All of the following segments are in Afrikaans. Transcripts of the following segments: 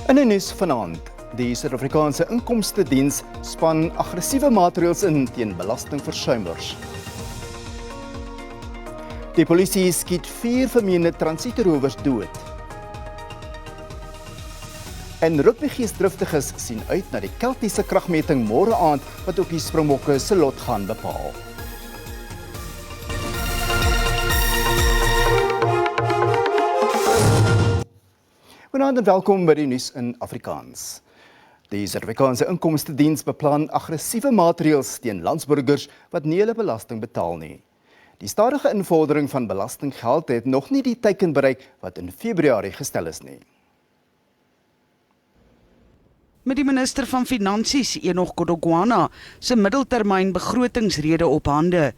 In die nuus vanaand, die Suid-Afrikaanse Inkomstediens span aggressiewe maatreëls in teen belastingversuimers. Die polisie skiet 4 vermeende transietrowers dood. En rugbygeesdriftiges sien uit na die Keltiese kragmeting môre aand wat ook die Springbokke se lot gaan bepaal. Goeienaand en welkom by die nuus in Afrikaans. Die Suid-Afrikaanse Inkomstediens beplan aggressiewe maatreëls teen landsburgers wat nie hulle belasting betaal nie. Die stadige invordering van belastinggeld het nog nie die teiken bereik wat in Februarie gestel is nie. Met die minister van Finansies, Enoch Godongwana, se middeltermyn begrotingsrede op hande,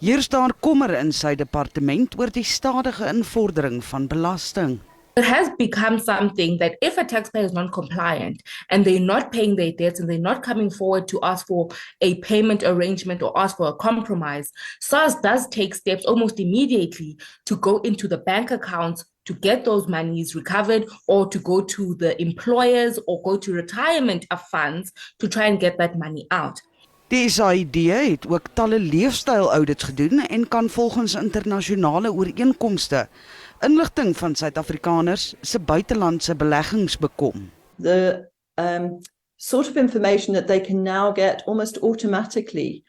heers daar kommer in sy departement oor die stadige invordering van belasting. It has become something that if a taxpayer is non-compliant and they're not paying their debts and they're not coming forward to ask for a payment arrangement or ask for a compromise, SARS does take steps almost immediately to go into the bank accounts to get those monies recovered or to go to the employers or go to retirement funds to try and get that money out. Die SAID het ook talle leefstyl-audits gedoen en kan volgens internasionale ooreenkomste inligting van Suid-Afrikaners se buitelandse beleggings bekom. The sort of information that they can now get almost automatically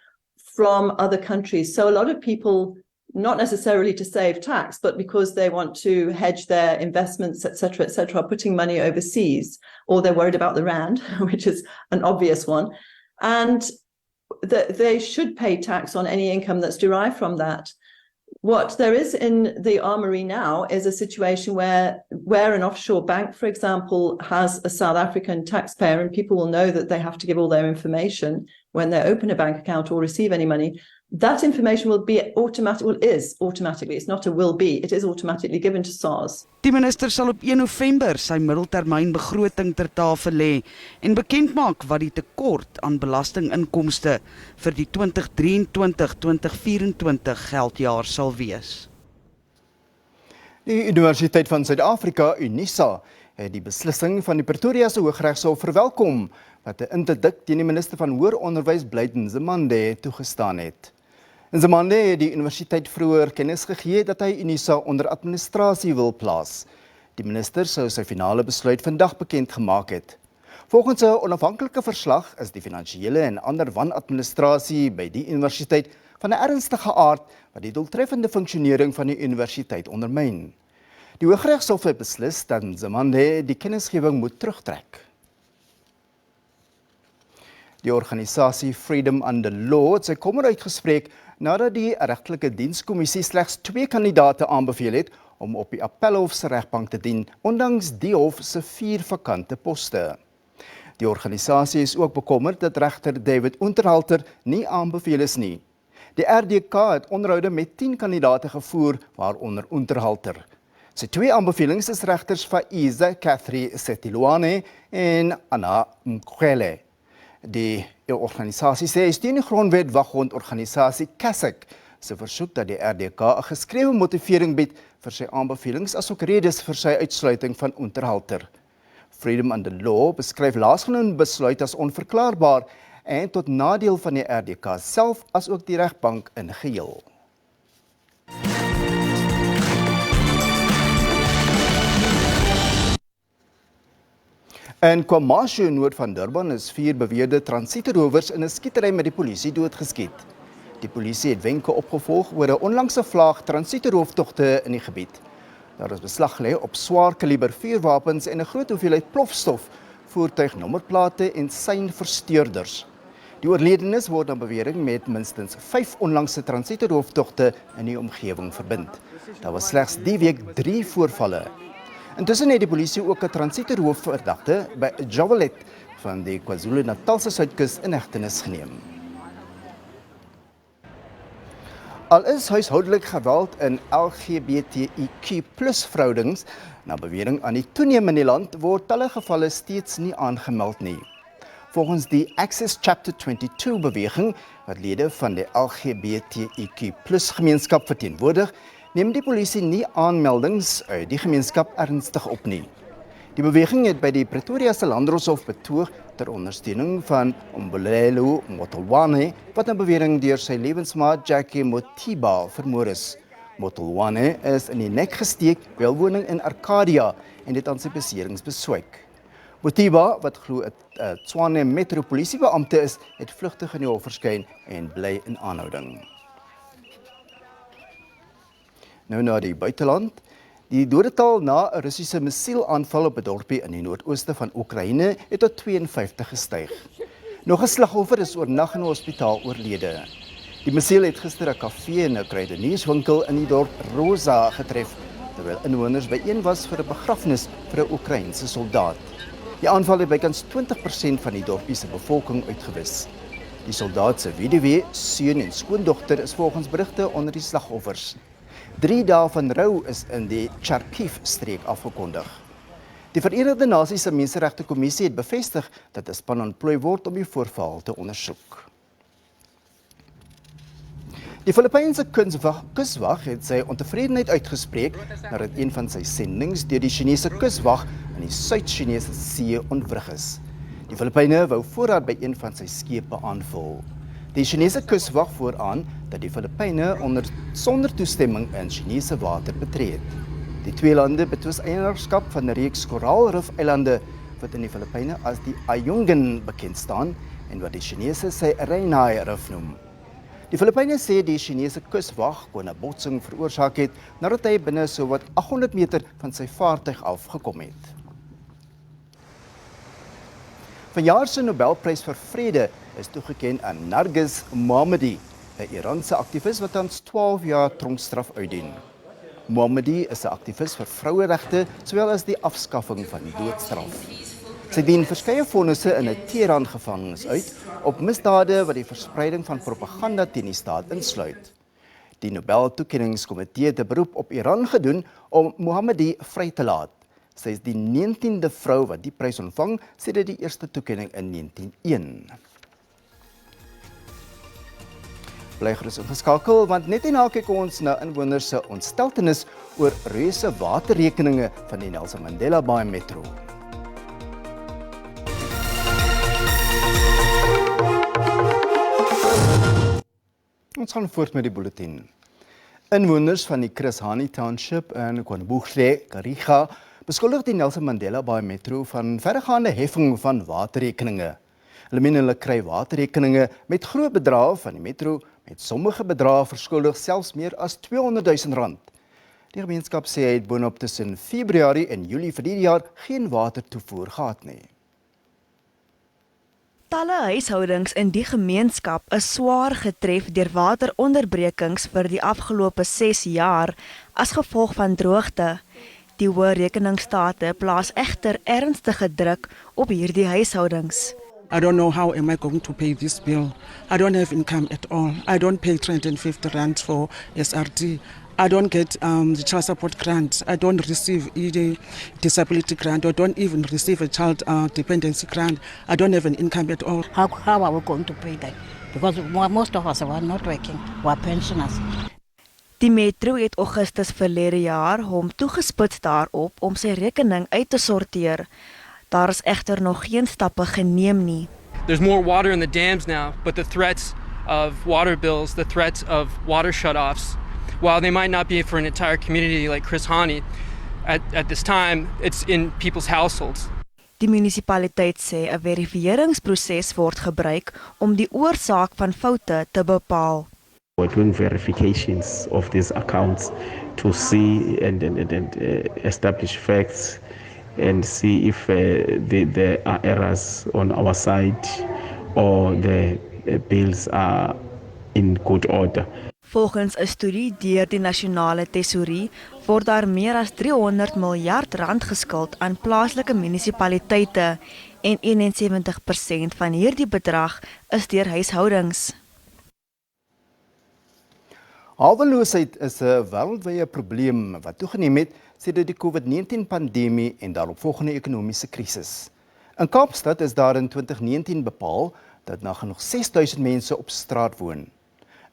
from other countries. So a lot of people, not necessarily to save tax, but because they want to hedge their investments, etc., are putting money overseas, or they're worried about the rand, which is an obvious one, and they should pay tax on any income that's derived from that. What there is in the armory now is a situation where an offshore bank, for example, has a South African taxpayer, and people will know that they have to give all their information when they open a bank account or receive any money. That information will be is automatically, it's not a will be, it is automatically given to SARS. Die minister sal op 1 November sy middeltermyn begroting ter tafel lê en bekend maak wat die tekort aan belastinginkomste vir die 2023-2024 geldjaar sal wees. Die Universiteit van Suid-Afrika, UNISA, het die beslissing van die Pretoria se Hooggeregshof verwelkom wat 'n interdik teen die minister van Hoër Onderwys Blydin Nzimande toegestaan het. Nzimande het die universiteit vroeër kennis gegee dat hy UNISA onder administrasie wil plaas. Die minister sou sy finale besluit vandag bekend gemaak het. Volgens 'n onafhanklike verslag is die finansiële en ander wanadministrasie by die universiteit van 'n ernstige aard wat die doeltreffende funksionering van die universiteit ondermyn. Die Hooggeregshof het beslis dat Nzimande die kennisgewing moet terugtrek. Die organisasie Freedom Under Law het sy kommer uitgespreek nadat die regtelike dienskommissie slegs 2 kandidate aanbeveel het om op die Appelhof se regbank te dien, ondanks die hof se 4 vakante poste. Die organisasie is ook bekommerd dat regter David Unterhalter nie aanbeveel is nie. Die RDK het onderhoude met 10 kandidate gevoer, waaronder Unterhalter. Sy 2 aanbevelings is regters Faiza Catherine Setilwane en Anna Mkhwele. Die organisasie sê steun die grondwet waghondorganisasie CASIC se versoek dat die RDK 'n geskrewe motivering bied vir sy aanbevelings asook redes vir sy uitsluiting van Unterhalter. Freedom Under Law beskryf laasgenoemde besluit as onverklaarbaar en tot nadeel van die RDK self asook die regbank in geheel. In KwaMashu, noord van Durban, is 4 beweerde transietrowers in 'n skietery met die polisie doodgeskiet. Die polisie het wenke opgevolg oor 'n onlangse vlaag transietrooftogte in die gebied. Daar is beslag gelê op swaar kaliber vuurwapens en 'n groot hoeveelheid plofstof, voertuignommerplate en seinversteurders. Die oorledenes word aan bewering met minstens 5 onlangse transietrooftogte in die omgewing verbind. Daar was slegs die week 3 voorvalle. Intussen het die polisie ook 'n transietroofverdagte by Javalet van die KwaZulu-Natalse Suidkus in hegtenis geneem. Al is huishoudelik geweld in LGBTIQ+ verhoudings na bewering aan die toeneem in die land, word talle gevalle steeds nie aangemeld nie. Volgens die Access Chapter 22 beweging, wat lede van die LGBTIQ+ gemeenskap verteenwoordig, neem die polisie nie aanmeldings uit die gemeenskap ernstig op nie. Die beweging het by die Pretoria se Landdroshof betoog ter ondersteuning van Ombulelo Motolwane, wat 'n bewering deur sy lewensmaat Jackie Motiba vermoor is. Motolwane is in die nek gesteek by 'n woning in Arcadia en dit aan sy beserings beswyk. Motiba, wat glo 'n Tshwane metropolisiebeampte is, het vlugtig in die hof verskyn en bly in aanhouding. Nou na die buiteland. Die dodetal na 'n Russiese missielaanval op 'n dorpie in die noordooste van Oekraïne het tot 52 gestyg. Nog 'n slagoffer is oornag in 'n hospitaal oorlede. Die missiel het gister 'n kafee en 'n kruidenierswinkel in die dorp Roza getref, terwyl inwoners byeen was vir 'n begrafnis vir 'n Oekraïense soldaat. Die aanval het bykans 20% van die dorpie se bevolking uitgewis. Die soldaat se weduwee, seun en skoondogter is volgens berigte onder die slagoffers. 3 dae van rou is in die Charkiv-streek afgekondig. Die Verenigde Nasies se Menseregte Kommissie het bevestig dat 'n span ontplooi word om die voorval te ondersoek. Die Filipynse kuswag het sy ontevredenheid uitgespreek nadat een van sy sendings deur die Chinese kuswag in die Suid-Chinese See ontwrig is. Die Filippyne wou voorraad by een van sy skepe aanval. Die Chinese kuswag vooraan dat die Filippyne sonder toestemming in Chinese water betree het. Die twee lande betwis eienaarskap van 'n reeks koraalrif-eilande wat in die Filippyne as die Ayungin bekend staan en wat die Chinese sy Reinai-rif noem. Die Filippyne sê die Chinese kuswag kon 'n botsing veroorsaak het nadat hy binne sowat 800 meter van sy vaartuig afgekom het. Vanjaar se Nobelprys vir Vrede is toegekend aan Nargis Mohammadi, 'n Iranse aktivis wat tans 12 jaar tronkstraf uitdien. Mohammadi is 'n aktivis vir vroueregte sowel as die afskaffing van die doodstraf. Sy dien verskeie vonnisse in 'n Teheran gevangenis uit op misdade wat die verspreiding van propaganda teen die staat insluit. Die Nobeltoekenningskomitee het 'n beroep op Iran gedoen om Mohammadi vry te laat. Sy is die 19de vrou wat die prys ontvang sedert die eerste toekenning in 1901. Bly gerus ingeskakel, want net hierna kyk ons na inwoners se ontsteltenis oor reuse waterrekeninge van die Nelson Mandela Bay Metro. Ons gaan voort met die bulletin. Inwoners van die Chris Hani Township in KwaNobuhle, Kariga, beskuldig die Nelson Mandela Bay Metro van verregaande heffing van waterrekeninge. Hulle meen hulle kry waterrekeninge met groot bedrae van die metro, met sommige bedrae verskuldig selfs meer as R200,000. Die gemeenskap sê hy het boonop tussen Februarie en Julie vir die jaar geen watertoevoer gehad nie. Talle huishoudings in die gemeenskap is swaar getref deur wateronderbrekings vir die afgelope 6 jaar as gevolg van droogte. Die hoë rekeningstate plaas egter ernstige druk op hierdie huishoudings. I don't know how am I going to pay this bill. I don't have income at all. I don't pay R350 for SRD. I don't get the child support grant. I don't receive the disability grant. I don't even receive a child dependency grant. I don't have an income at all. How are we going to pay that? Because most of us are not working. We are pensioners. Die metro het Augustus verlede jaar hom toegespits daarop om sy rekening uit te sorteer. Daar is egter nog geen stappe geneem nie. There's more water in the dams now, but the threats of water bills, the threats of water shutoffs, while they might not be for an entire community like Chris Hani, at this time, it's in people's households. Die munisipaliteit sê 'n verifieringsproses word gebruik om die oorsaak van foute te bepaal. We're doing verifications of these accounts to see and establish facts and see if there are errors on our side or the bills are in good order. Volgens 'n studie deur die nasionale tesourie word daar meer as R300 miljard geskuld aan plaaslike munisipaliteite en 71% van hierdie bedrag is deur huishoudings. Haweloosheid is 'n wêreldwye probleem wat toegeneem het sedert die COVID-19-pandemie en daaropvolgende ekonomiese krisis. In Kaapstad is daar in 2019 bepaal dat nagenoeg 6,000 mense op straat woon.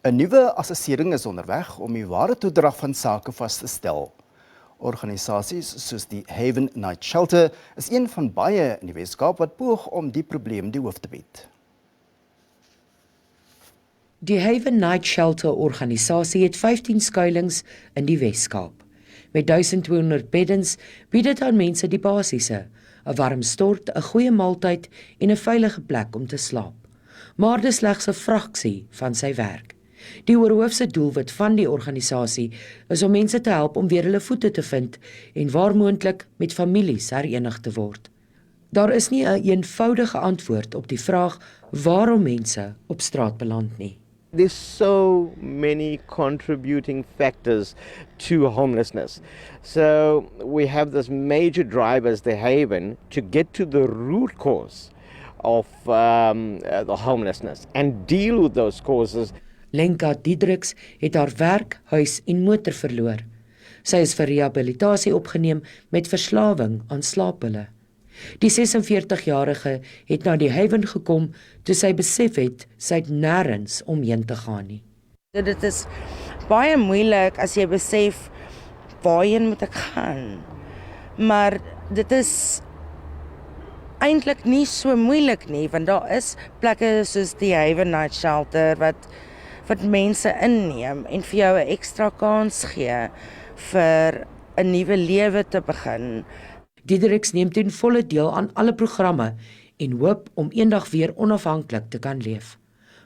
'n Nuwe assessering is onderweg om die ware toedrag van sake vas te stel. Organisasies soos die Haven Night Shelter is een van baie in die Weskaap wat poog om die probleem die hoof te bied. Die Haven Night Shelter organisasie het 15 skuilings in die Weskaap. Met 1200 beddens bied dit aan mense die basiese, 'n warm stort, 'n goeie maaltyd en 'n veilige plek om te slaap. Maar dis slegs 'n fraksie van sy werk. Die oorhoofse doelwit van die organisasie is om mense te help om weer hulle voete te vind en waar moontlik met families herenig te word. Daar is nie 'n eenvoudige antwoord op die vraag waarom mense op straat beland nie. There's so many contributing factors to homelessness. So we have this major drivers, the Haven, to get to the root cause of the homelessness and deal with those causes. Lenka Diedriks het haar werk, huis en motor verloor. Sy is vir rehabilitasie opgeneem met verslawing aan slaappille. Die 46-jarige het na die Haven gekom toe sy besef het sy het nêrens omheen te gaan nie. Dit is baie moeilik as jy besef waarheen moet ek gaan. Maar dit is eintlik nie so moeilik nie, want daar is plekke soos die Haven Night Shelter wat mense inneem en vir jou 'n ekstra kans gee vir 'n nuwe lewe te begin. Diedriks neem ten volle deel aan alle programme en hoop om eendag weer onafhanklik te kan leef.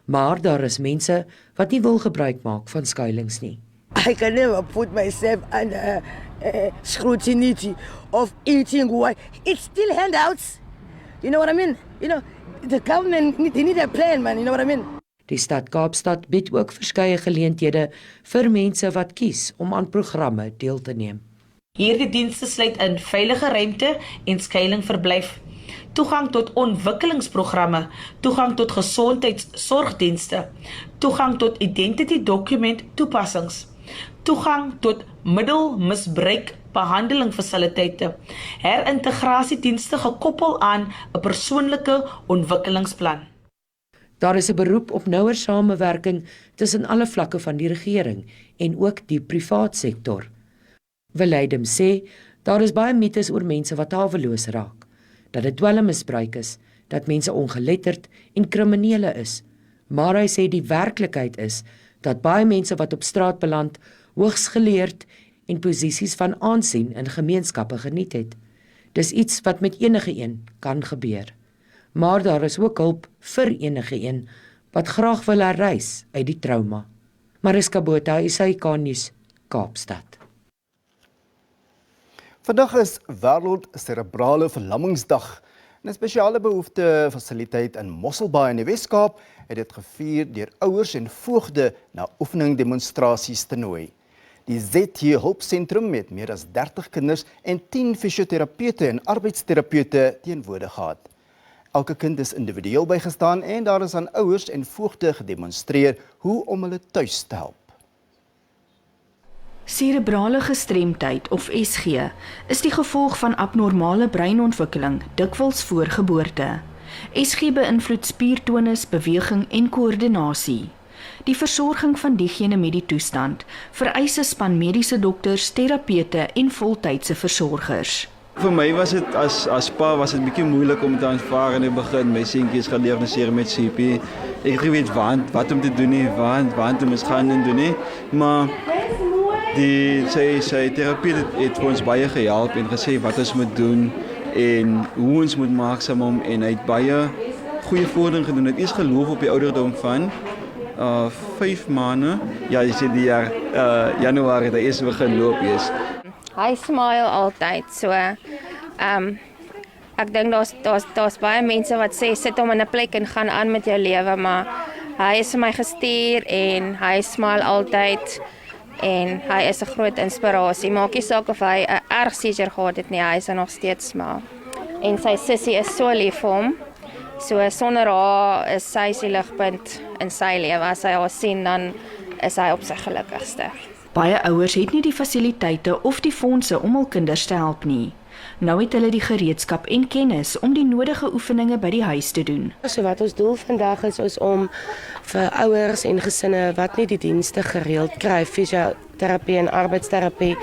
Maar daar is mense wat nie wil gebruik maak van skuilings nie. I can never put myself under scrutiny of eating what it's still handouts. You know what I mean? You know, the government they need a plan, man, you know what I mean? Die stad Kaapstad bied ook verskeie geleenthede vir mense wat kies om aan programme deel te neem. Hierdie dienste sluit in veilige ruimte en skuilingverblyf, toegang tot ontwikkelingsprogramme, toegang tot gesondheidsorgdienste, toegang tot identity document toepassings, toegang tot middelmisbruik behandelingfasiliteite, herintegrasiedienste gekoppel aan 'n persoonlike ontwikkelingsplan. Daar is 'n beroep op nouer samewerking tussen alle vlakke van die regering en ook die privaat sektor. Willeidem sê, daar is baie mites oor mense wat haweloos raak, dat dit dwelmmisbruik is, dat mense ongeletterd en kriminele is. Maar hy sê die werklikheid is, dat baie mense wat op straat beland, hoogs geleerd en posisies van aansien in gemeenskappe geniet het. Dis iets wat met enige een kan gebeur. Maar daar is ook hulp vir enige een wat graag wil herreis uit die trauma. Mariska Botha, SABC Nuus, Kaapstad. Vandag is Wêreld Serebrale Verlammingsdag. 'n Spesiale behoefte fasiliteit in Mosselbaai in die Weskaap het dit gevier deur ouers en voogde na oefening demonstrasies te nooi. Die ZT Hulpsentrum met meer as 30 kinders en 10 fisioterapeute en arbeidsterapeute teenwoordig gehad. Elke kind is individueel bygestaan en daar is aan ouers en voogde gedemonstreer hoe om hulle tuis te help. Serebrale gestremdheid of SG is die gevolg van abnormale breinontwikkeling, dikwels voor geboorte. SG beïnvloed spiertonus, beweging en koördinasie. Die versorging van diegene met die toestand vereis 'n span mediese dokters, terapeute en voltydse versorgers. Vir my was dit as pa was dit bietjie moeilik om te aanvaar in die begin. My seentjie is gediagnoseer met CP. Ek het geweet wat om te doen nie, waar om ons gaan en doen nie, maar sy terapeut het vir ons baie gehelp en gesê wat ons moet doen en hoe ons moet maaksaam om en hy het baie goeie vordering gedoen. Het is geloof op die ouderdom van 5 maande. Ja, jy sê die jaar Januarie het hy eers begin loop is. Hy smile altyd, so ek dink daar's baie mense wat sê sit hom in 'n plek en gaan aan met jou lewe, maar hy is vir my gestuur en hy smile altyd en hy is 'n groot inspirasie. Maak nie saak of hy 'n erg seizure gehad het nie, hy is nog steeds smile. En sy sussie is so lief vir hom. So sonder haar is sy die ligpunt in sy lewe. As hy haar sien, dan is hy op sy gelukkigste. Baie ouers het nie die fasiliteite of die fondse om hul kinders te help nie. Nou het hulle die gereedskap en kennis om die nodige oefeninge by die huis te doen. So wat ons doel vandag is om vir ouers en gesinne wat nie die dienste gereeld kry, fisioterapie en arbeidsterapie,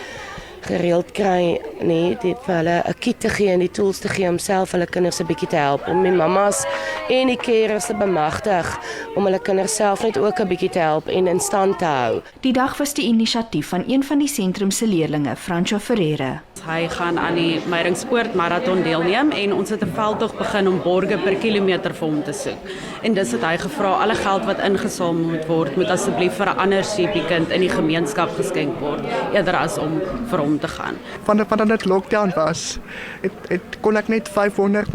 gereeld kry, nee, vir hulle 'n kit te gee en die tools te gee om self hulle kinders 'n bietjie te help. Om die mammas en die carers te bemagtig om hulle kinders self net ook 'n bietjie te help en in stand te hou. Die dag was die inisiatief van een van die sentrum se leerlinge, Fransjo Ferreira. Hy gaan aan die Meyringspoort marathon deelneem en ons het 'n veldtog begin om borge per kilometer vir hom te soek. En dis het hy gevra, alle geld wat ingesamel moet asseblief vir 'n ander seepiekind in die gemeenskap geskenk word, eerder as om vir hom te gaan. Vandat dit lockdown was, kon ek net 500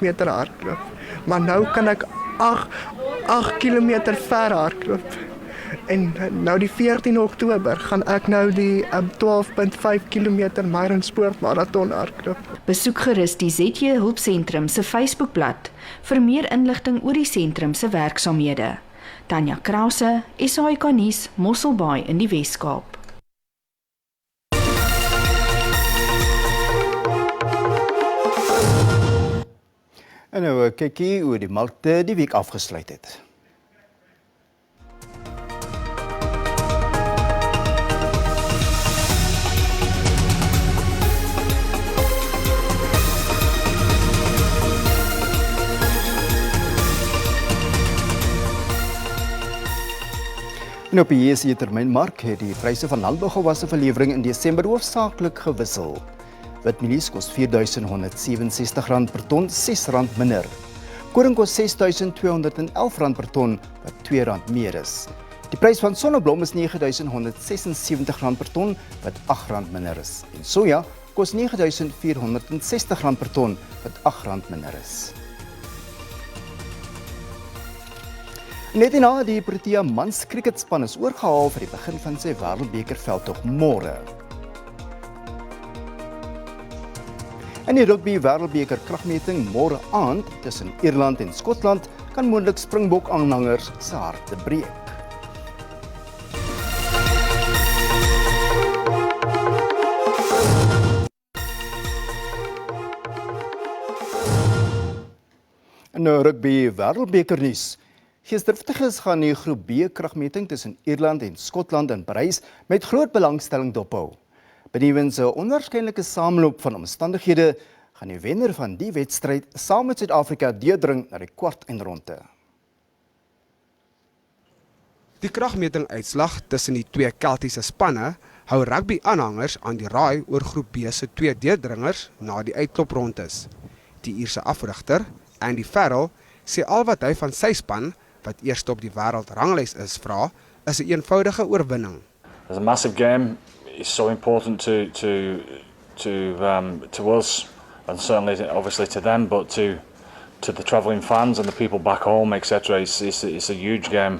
meter hardloop. Maar nou kan ek 8 kilometer ver hardloop. En nou die 14 Oktober gaan ek nou die 12.5 kilometer Meyringspoort marathon hardloop. Besoek gerus die ZJ Hulpsentrum se Facebookblad vir meer inligting oor die sentrum se werksaamhede. Tanya Krause, SABC Nuus, Mosselbaai in die Wes-Kaap. En nou 'n kykie hoe die markte die week afgesluit het. En op die JSE-termynmark het die pryse van landbougewasse vir lewering in Desember hoofsaaklik gewissel. Witmielies kos R4.167 per ton, R6 minder. Koring kos R6.211 per ton, wat R2 meer is. Die prys van sonneblom is R9.176 per ton, wat R8 minder is. En soja kos R9.460 per ton, wat R8 minder is. Net hierna die Protea mans cricketspan is oorgehaal vir die begin van sy Wêreldbeker veldtog môre. In die rugby Wêreldbeker kragmeting môre aand tussen Ierland en Skotland kan moontlik Springbok aanhangers se harte breek. In die rugby Wêreldbeker nuus. Gistervigtiges gaan die groep B kragmeting tussen Ierland en Skotland in Parys met groot belangstelling dophou. Benewens 'n onwaarskynlike sameloop van omstandighede gaan die wenner van die wedstryd saam met Suid-Afrika deurdring na die kwart-eindronde. Die kragmeting-uitslag tussen die twee Keltiese spanne hou rugby-aanhangers aan die raai oor groep B se twee deurdringers na die uitkloprondes. Die Ierse afrigter, Andy Farrell, sê al wat hy van sy span, wat eerste op die wêreldranglys is, vra, is 'n eenvoudige oorwinning. It's a massive game. It's so important to us, and certainly obviously to them, but to the travelling fans and the people back home, etc. It's a huge game.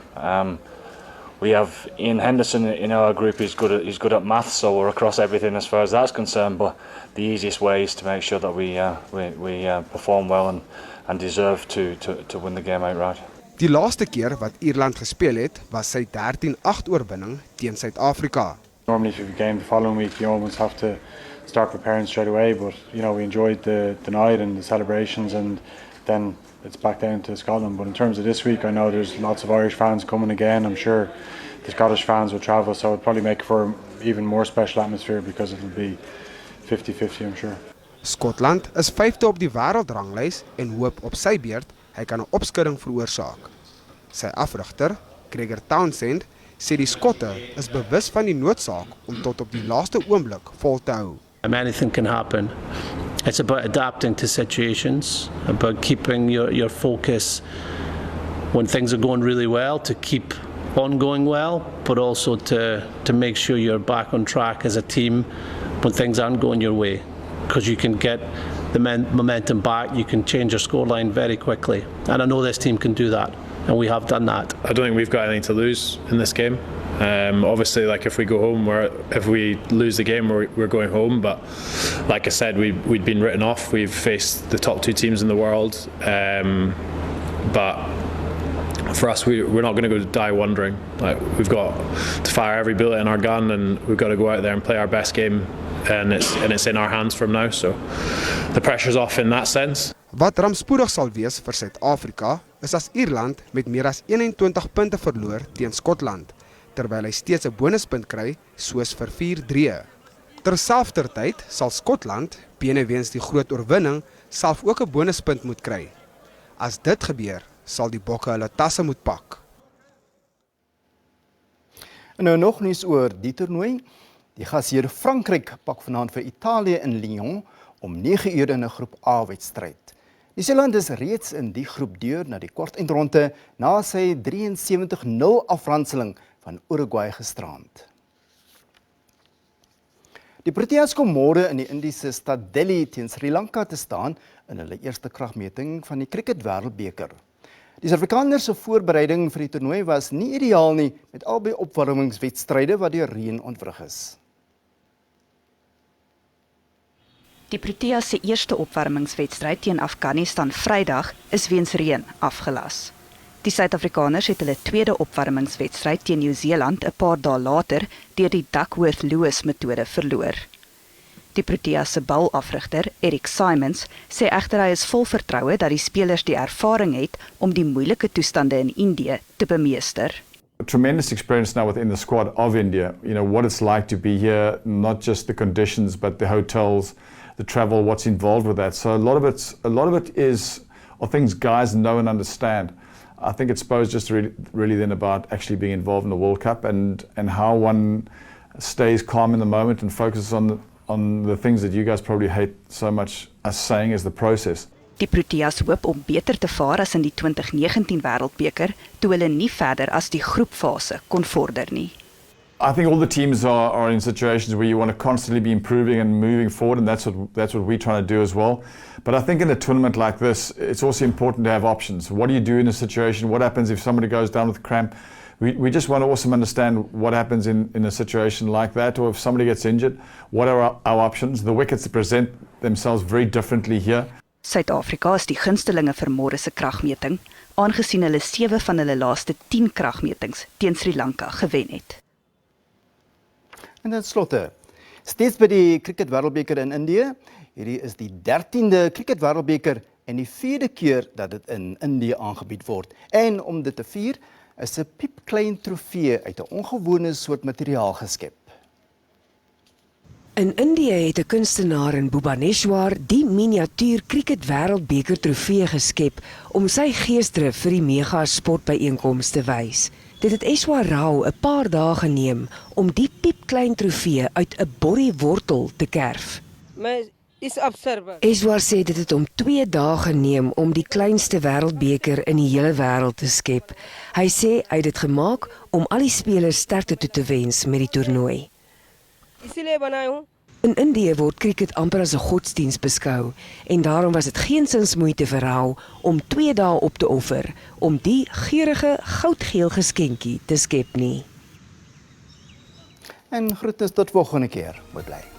We have Ian Henderson in our group. He's good at maths, so we're across everything as far as that's concerned. But the easiest way is to make sure that we perform well and deserve to win the game outright. Die laaste keer wat Ierland gespeel het, was sy 13-8 oorwinning teen Suid-Afrika. Normally if you have a game the following week, you almost have to start preparing straight away, but we enjoyed the night and the celebrations, and then it's back down to Scotland. But in terms of this week, I know there's lots of Irish fans coming again. I'm sure the Scottish fans will travel, so it'll probably make for even more special atmosphere because it'll be 50-50, I'm sure. Skotland is 5de op die wêreldranglys en hoop op sy beurt hy kan 'n opskudding veroorsaak. Sy afrigter, Gregor Townsend, sê die Skotte is bewus van die noodsaak om tot op die laaste oomblik vol te hou. Anything can happen. It's about adapting to situations, about keeping your focus when things are going really well, to keep on going well, but also to make sure you're back on track as a team when things aren't going your way. Because you can get the momentum back, you can change your scoreline very quickly. And I know this team can do that, and we have done that. I don't think we've got anything to lose in this game. Obviously, like if we go home, if we lose the game, we're going home. But like I said, we'd been written off. We've faced the top two teams in the world. But for us, we're not going to go die wondering. Like, we've got to fire every bullet in our gun, and we've got to go out there and play our best game. And it's in our hands from now, so the pressure's off in that sense. Wat rampspoedig sal wees vir Suid-Afrika is as Ierland met meer as 21 punte verloor teen Skotland. terwyl hy steeds 'n bonuspunt kry, soos vir 4-3. Terselfdertyd sal Skotland, benewens die groot oorwinning, self ook 'n bonuspunt moet kry. As dit gebeur, sal die Bokke hulle tasse moet pak. En nou nog nuus oor die toernooi. Die gasheer Frankryk pak vanaand vir Italië in Lyon om 9 uur in 'n groep A-wedstryd. Nieu-Seeland is reeds in die groep deur na die kwartfinale na sy 73-0 afranseling van Uruguay gisterand. Die Proteas kom môre in die Indiese stad Delhi teen Sri Lanka te staan in hulle eerste kragmeting van die Cricket Wêreldbeker. Die Suid-Afrikaners se voorbereiding vir die toernooi was nie ideaal nie, met albei opwarmingswedstryde wat deur reën ontwrig is. Die Proteas se eerste opwarmingswedstryd teen Afghanistan Vrydag is weens reën afgelas. Die Suid-Afrikaners het hulle tweede opwarmingswedstryd teen Nieu-Seeland 'n paar dae later deur die Duckworth-Lewis metode verloor. Die Proteas se balafrigter, Eric Simons, sê egter hy is vol vertroue dat die spelers die ervaring het om die moeilike toestande in Indië te bemeester. Tremendous experience now within the squad of India. You know what it's like to be here, not just the conditions, but the hotels, the travel, what's involved with that. So a lot of it are things guys know and understand. I think it's supposed just really then about actually being involved in the World Cup and how one stays calm in the moment and focuses on the things that you guys probably hate so much as saying is the process. Die Proteas hoop om beter te vaar as in die 2019 Wêreldbeker, toe hulle nie verder as die groepfase kon vorder nie. I think all the teams are in situations where you want to constantly be improving and moving forward, and that's what we're trying to do as well. But I think in a tournament like this, it's also important to have options. What do you do in a situation? What happens if somebody goes down with cramp? We just want to also understand what happens in a situation like that, or if somebody gets injured, what are our options? The wickets present themselves very differently here. Suid-Afrika is die gunstelinge vir môre se kragmeting, aangesien hulle 7 van hulle laaste 10 kragmetings teen Sri Lanka gewen het. En ten slotte, steeds by die Cricket Wêreldbeker in Indië. Hierdie is die 13de Cricket Wêreldbeker en die 4de keer dat dit in Indië aangebied word. En om dit te vier, is 'n piepklein trofee uit 'n ongewone soort materiaal geskep. In Indië het 'n kunstenaar in Bhubaneswar die miniatuur Cricket Wêreldbeker trofee geskep om sy geesdrif vir die mega sportbyeenkoms te wys. Dit het Eswar Rao 'n paar dae geneem om die piepklein trofee uit 'n borriewortel te kerf. Eswar sê dit het hom 2 dae geneem om die kleinste wêreldbeker in die hele wêreld te skep. Hy sê hy het dit gemaak om al die spelers sterkte toe te wens met die toernooi. In Indië word cricket amper as 'n godsdiens beskou en daarom was dit geensins moeite vir Rao om 2 dae op te offer om die geurende goudgeel geskenkie te skep nie. En groete tot volgende keer. Mooi bly.